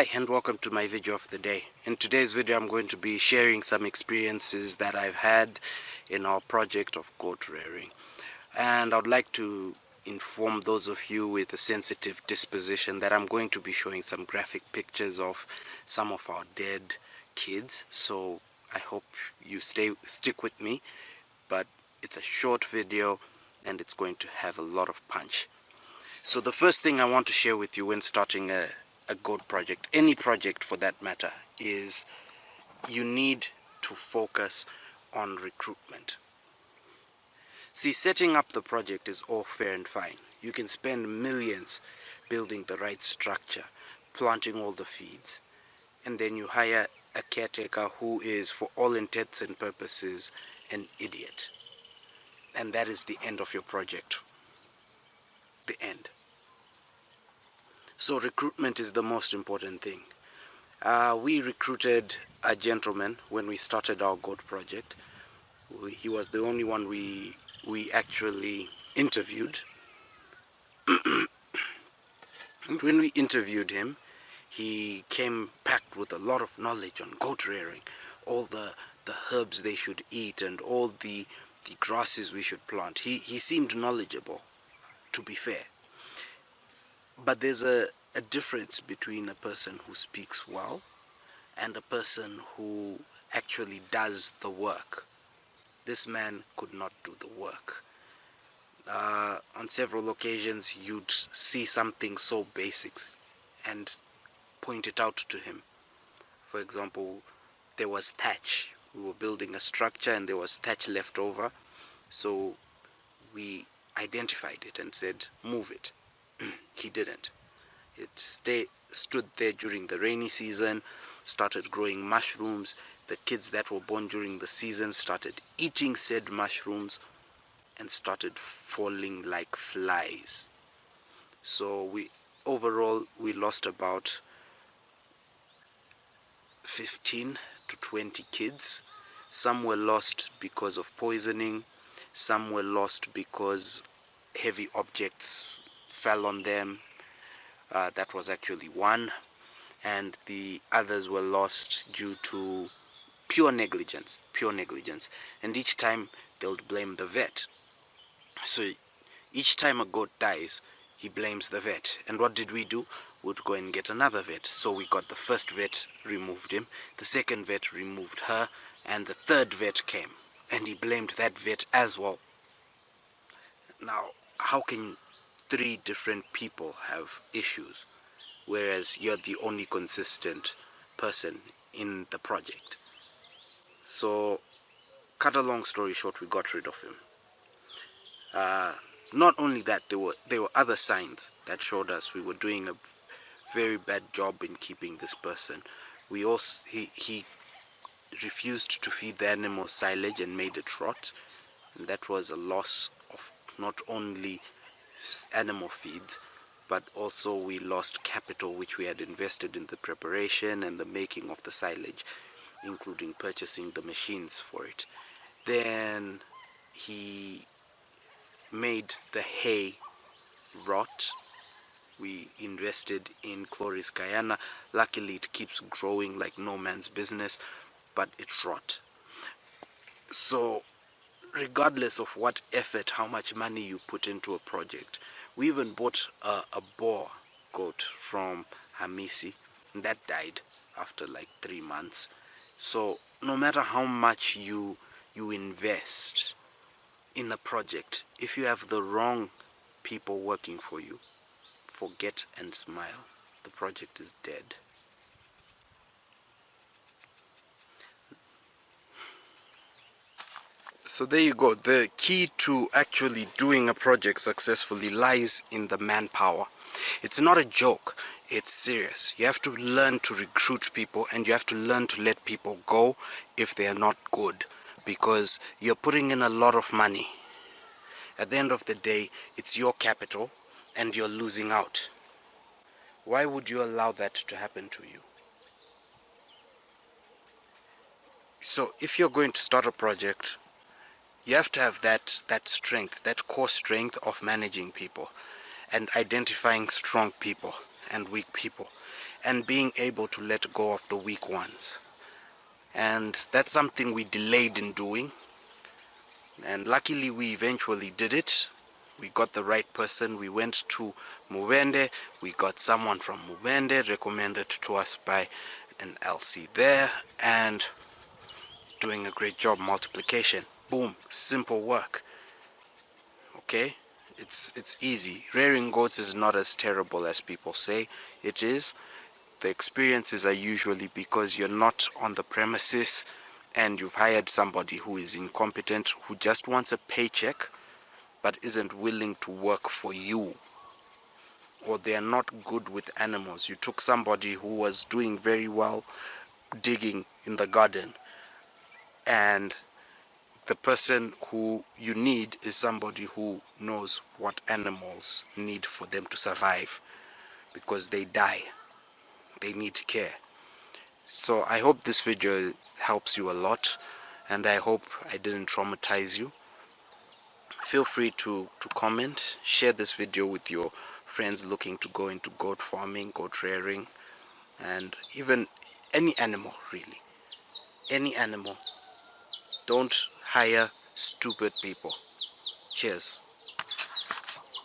Hi and welcome to my video of the day. In today's video I'm going to be sharing some experiences that I've had in our project of goat rearing, and I'd like to inform those of you with a sensitive disposition that I'm going to be showing some graphic pictures of some of our dead kids, so I hope you stick with me. But it's a short video and it's going to have a lot of punch. So the first thing I want to share with you when starting a goat project, any project for that matter, is you need to focus on recruitment. See, setting up the project is all fair and fine. You can spend millions building the right structure, planting all the feeds, and then you hire a caretaker who is, for all intents and purposes, an idiot. And that is the end of your project. The end. So recruitment is the most important thing. We recruited a gentleman when we started our goat project. He was the only one we actually interviewed. And when we interviewed him, he came packed with a lot of knowledge on goat rearing, all the herbs they should eat and all the grasses we should plant. He seemed knowledgeable, to be fair. But there's a difference between a person who speaks well and a person who actually does the work. This man could not do the work. On several occasions you'd see something so basic and point it out to him. For example, there was thatch. We were building a structure and there was thatch left over, so we identified it and said, move it. He didn't. It stood there during the rainy season, started growing mushrooms. The kids that were born during the season started eating said mushrooms and started falling like flies. So overall we lost about 15 to 20 kids. Some were lost because of poisoning, some were lost because heavy objects fell on them. That was actually one, and the others were lost due to pure negligence, and each time they would blame the vet. So each time a goat dies, he blames the vet. And what did we do? We'd go and get another vet. So we got the first vet, removed him, the second vet removed her, and the third vet came and he blamed that vet as well. Now, how can 3 different people have issues, whereas you're the only consistent person in the project? So, cut a long story short, we got rid of him. Not only that, there were other signs that showed us we were doing a very bad job in keeping this person. He refused to feed the animal silage and made it rot, and that was a loss of not only animal feeds, but also we lost capital which we had invested in the preparation and the making of the silage, including purchasing the machines for it. Then he made the hay rot. We invested in Chloris Guyana. Luckily it keeps growing like no man's business, but it rot. So regardless of what effort, how much money you put into a project, we even bought a boar goat from Hamisi, and that died after like 3 months. So no matter how much you invest in a project, if you have the wrong people working for you, forget and smile. The project is dead. So there you go. The key to actually doing a project successfully lies in the manpower. It's not a joke, it's serious. You have to learn to recruit people, and you have to learn to let people go if they are not good, because you're putting in a lot of money. At the end of the day, it's your capital and you're losing out. Why would you allow that to happen to you? So if you're going to start a project, you have to have that strength, that core strength of managing people and identifying strong people and weak people. and being able to let go of the weak ones. And that's something we delayed in doing, and luckily we eventually did it. We got the right person. We went to Mubende. We got someone from Mubende recommended to us by an LC there, and doing a great job. Multiplication, boom, simple work. Okay, it's easy. Rearing goats is not as terrible as people say it is. The experiences are usually because you're not on the premises and you've hired somebody who is incompetent, who just wants a paycheck but isn't willing to work for you, or they are not good with animals. You took somebody who was doing very well digging in the garden, and the person who you need is somebody who knows what animals need for them to survive, because they die, they need care. So I hope this video helps you a lot, and I hope I didn't traumatize you. Feel free to comment, share this video with your friends looking to go into goat farming, goat rearing, and even any animal, really. Any animal. Don't hire stupid people. Cheers.